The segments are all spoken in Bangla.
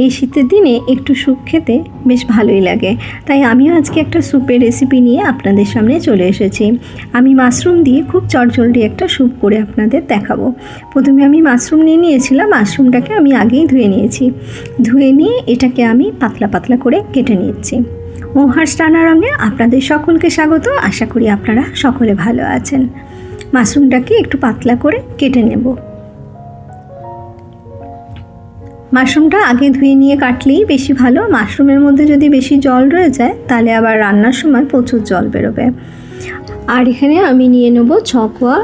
এই শীতের দিনে একটু স্যুপ খেতে বেশ ভালোই লাগে, তাই আমিও আজকে একটা স্যুপের রেসিপি নিয়ে আপনাদের সামনে চলে এসেছি। আমি মাশরুম দিয়ে খুব চটজলদি একটা স্যুপ করে আপনাদের দেখাবো। প্রথমে আমি মাশরুম নিয়েছিলাম। মাশরুমটাকে আমি আগেই ধুয়ে নিয়েছি। ধুয়ে নিয়ে এটাকে আমি পাতলা পাতলা করে কেটে নিচ্ছি। মহার্স রান্নারঙে আপনাদের সকলকে স্বাগত। আশা করি আপনারা সকলে ভালো আছেন। মাশরুমটাকে একটু পাতলা করে কেটে নেব। মাশরুমটা আগে ধুয়ে নিয়ে কাটলেই বেশি ভালো। মাশরুমের মধ্যে যদি বেশি জল রয়ে যায় তাহলে আবার রান্নার সময় প্রচুর জল বেরোবে। আর এখানে আমি নিয়ে নেব 6 কোয়া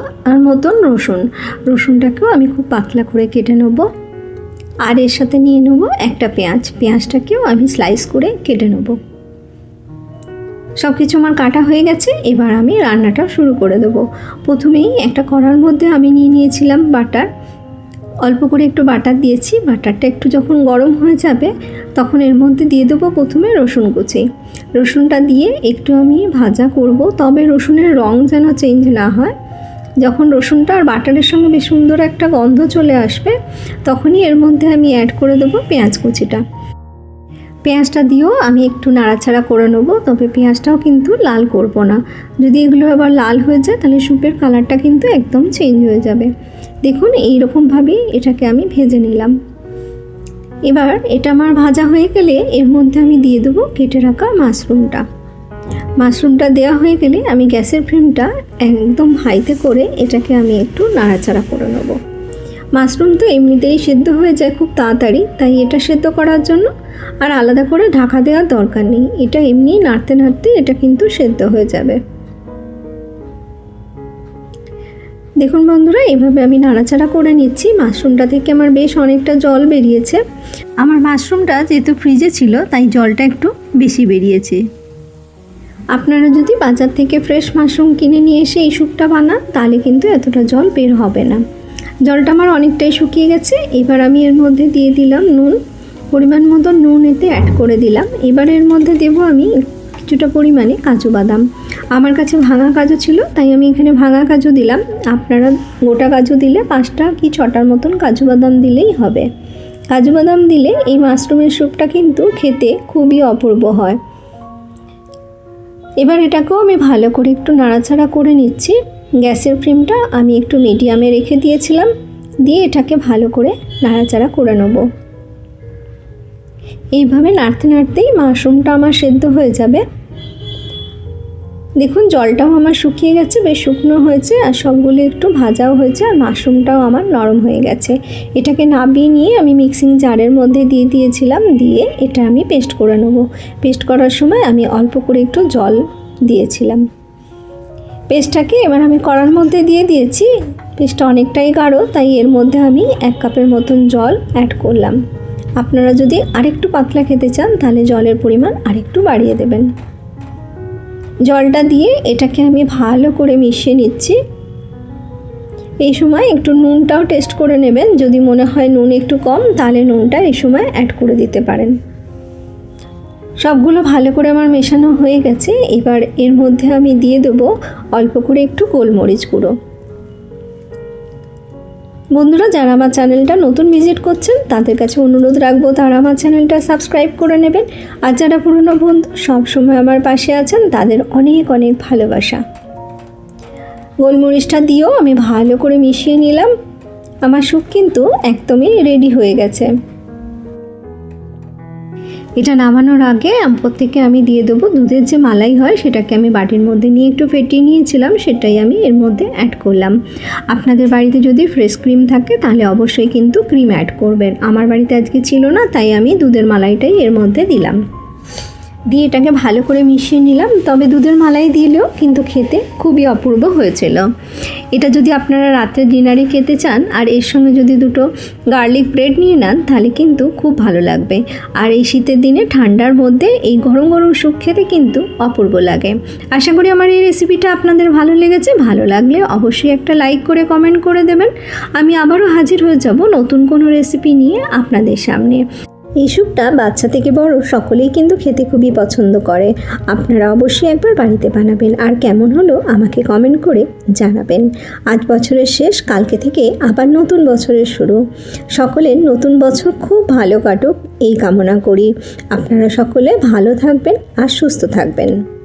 মতন রসুন। রসুনটাকেও আমি খুব পাতলা করে কেটে নেব। আর এর সাথে নিয়ে নেব একটা পেঁয়াজ। পেঁয়াজটাকেও আমি স্লাইস করে কেটে নেব। সব কিছু আমার কাটা হয়ে গেছে। এবার আমি রান্নাটা শুরু করে দেবো। প্রথমেই একটা কড়ার মধ্যে আমি নিয়েছিলাম বাটার। অল্প করে একটু বাটার দিয়েছি। বাটারটা একটু যখন গরম হয়ে যাবে তখন এর মধ্যে দিয়ে দেবো প্রথমে রসুন কুচি। রসুনটা দিয়ে একটু আমি ভাজা করব, তবে রসুনের রং যেন চেঞ্জ না হয়। যখন রসুনটা আর বাটারের সঙ্গে বেশ সুন্দর একটা গন্ধ চলে আসবে তখনই এর মধ্যে আমি অ্যাড করে দেবো পেঁয়াজ কুচিটা। পেঁয়াজটা দিয়েও আমি একটু নাড়াচাড়া করে নেব, তবে পেঁয়াজটাও কিন্তু লাল করব না। যদি এগুলো আবার লাল হয়ে যায় তাহলে স্যুপের কালারটা কিন্তু একদম চেঞ্জ হয়ে যাবে। দেখুন এইরকমভাবেই এটাকে আমি ভেজে নিলাম। এবার এটা আমার ভাজা হয়ে গেলে এর মধ্যে আমি দিয়ে দেবো কেটে রাখা মাশরুমটা। মাশরুমটা দেওয়া হয়ে গেলে আমি গ্যাসের ফ্লেমটা একদম হাইতে করে এটাকে আমি একটু নাড়াচাড়া করে নেব। মাশরুম তো এমনিতেই সেদ্ধ হয়ে যায় খুব তাড়াতাড়ি, তাই এটা সেদ্ধ করার জন্য আর আলাদা করে ঢাকা দেওয়ার দরকার নেই। এটা এমনি নাড়তে নাড়তে এটা কিন্তু সেদ্ধ হয়ে যাবে। দেখুন বন্ধুরা, এভাবে আমি নাড়াচাড়া করে নিচ্ছি। মাশরুমটা থেকে আমার বেশ অনেকটা জল বেরিয়েছে। আমার মাশরুমটা যেহেতু ফ্রিজে ছিল তাই জলটা একটু বেশি বেরিয়েছে। আপনারা যদি বাজার থেকে ফ্রেশ মাশরুম কিনে নিয়ে এসে এই স্যুপটা বানান তাহলে কিন্তু এতটা জল বের হবে না। জলটা আমার অনেকটাই শুকিয়ে গেছে। এবার আমি এর মধ্যে দিয়ে দিলাম নুন। পরিমাণ মতো নুন এতে অ্যাড করে দিলাম। এবার এর মধ্যে দেব আমি কিছুটা পরিমাণে কাজু বাদাম। আমার কাছে ভাঙা কাজু ছিল তাই আমি এখানে ভাঙা কাজু দিলাম। আপনারা গোটা কাজু দিলে 5টা কি 6টার মতন কাজু বাদাম দিলেই হবে। কাজু বাদাম দিলে এই মাশরুমের স্যুপটা কিন্তু খেতে খুবই অপূর্ব হয়। এবার এটাকেও আমি ভালো করে একটু নাড়াচাড়া করে নিচ্ছি। গ্যাসের ফ্লেমটা আমি একটু মিডিয়ামে রেখে দিয়েছিলাম। দিয়ে এটাকে ভালো করে নাড়াচাড়া করে নেব। এইভাবে নাড়তে নাড়তেই মাশরুমটা আমার সেদ্ধ হয়ে যাবে। দেখুন জলটাও আমার শুকিয়ে গেছে, বেশ শুকনো হয়েছে, আর সবগুলো একটু ভাজাও হয়েছে, আর মাশরুমটাও আমার নরম হয়ে গেছে। এটাকে নামিয়ে নিয়ে আমি মিক্সিং জারের মধ্যে দিয়ে দিয়েছিলাম। দিয়ে এটা আমি পেস্ট করে নেব। পেস্ট করার সময় আমি অল্প করে একটু জল দিয়েছিলাম। পেস্টটাকে এবার আমি কড়ার মধ্যে দিয়ে দিয়েছি। পেস্টটা অনেকটাই গাঢ়, তাই এর মধ্যে আমি 1 কাপের মতন জল অ্যাড করলাম। আপনারা যদি আরেকটু পাতলা খেতে চান তাহলে জলের পরিমাণ আরেকটু বাড়িয়ে দেবেন। জলটা দিয়ে এটাকে আমি ভালো করে মিশিয়ে নিচ্ছি। এই সময় একটু নুনটাও টেস্ট করে নেবেন। যদি মনে হয় নুন একটু কম তাহলে নুনটা এই সময় অ্যাড করে দিতে পারেন। সবগুলো ভালো করে আমার মেশানো হয়ে গেছে। এবার এর মধ্যে আমি দিয়ে দেবো অল্প করে একটু গোলমরিচ গুঁড়ো। বন্ধুরা, যারা আমার চ্যানেলটা নতুন ভিজিট করছেন তাদের কাছে অনুরোধ রাখবো তারা আমার চ্যানেলটা সাবস্ক্রাইব করে নেবেন। আর যারা পুরনো বন্ধু সবসময় আমার পাশে আছেন তাদের অনেক অনেক ভালোবাসা। গোলমরিচটা দিয়েও আমি ভালো করে মিশিয়ে নিলাম। আমার স্যুপ কিন্তু একদমই রেডি হয়ে গেছে। এটা নামানোর আগে প্রত্যেকে আমি দিয়ে দেবো দুধের যে মালাই হয়, সেটাকে আমি বাটির মধ্যে নিয়ে একটু ফেটিয়ে নিয়েছিলাম, সেটাই আমি এর মধ্যে অ্যাড করলাম। আপনাদের বাড়িতে যদি ফ্রেশ ক্রিম থাকে তাহলে অবশ্যই কিন্তু ক্রিম অ্যাড করবেন। আমার বাড়িতে আজকে ছিল না তাই আমি দুধের মালাইটাই এর মধ্যে দিলাম। দিয়ে এটাকে ভালো করে মিশিয়ে নিলাম। তবে দুধের মালাই দিলেও কিন্তু খেতে খুবই অপূর্ব হয়েছিল। এটা যদি আপনারা রাত্রে ডিনারে খেতে চান আর এর সঙ্গে যদি দুটো গার্লিক ব্রেড নিয়ে নেন তাহলে কিন্তু খুব ভালো লাগবে। আর এই শীতের দিনে ঠান্ডার মধ্যে এই গরম গরম স্যুপ খেতে কিন্তু অপূর্ব লাগে। আশা করি আমার এই রেসিপিটা আপনাদের ভালো লেগেছে। ভালো লাগলে অবশ্যই একটা লাইক করে কমেন্ট করে দেবেন। আমি আবারও হাজির হয়ে যাব নতুন কোনো রেসিপি নিয়ে আপনাদের সামনে। এই স্যুপটা বাচ্চা থেকে বড় সকলেই কিন্তু খেতে খুবই পছন্দ করে। আপনারা অবশ্যই একবার বাড়িতে বানাবেন, আর কেমন হলো আমাকে কমেন্ট করে জানাবেন। আজ বছরের শেষ, কালকে থেকে আবার নতুন বছরের শুরু। সকলের নতুন বছর খুব ভালো কাটুক এই কামনা করি। আপনারা সকলে ভালো থাকবেন আর সুস্থ থাকবেন।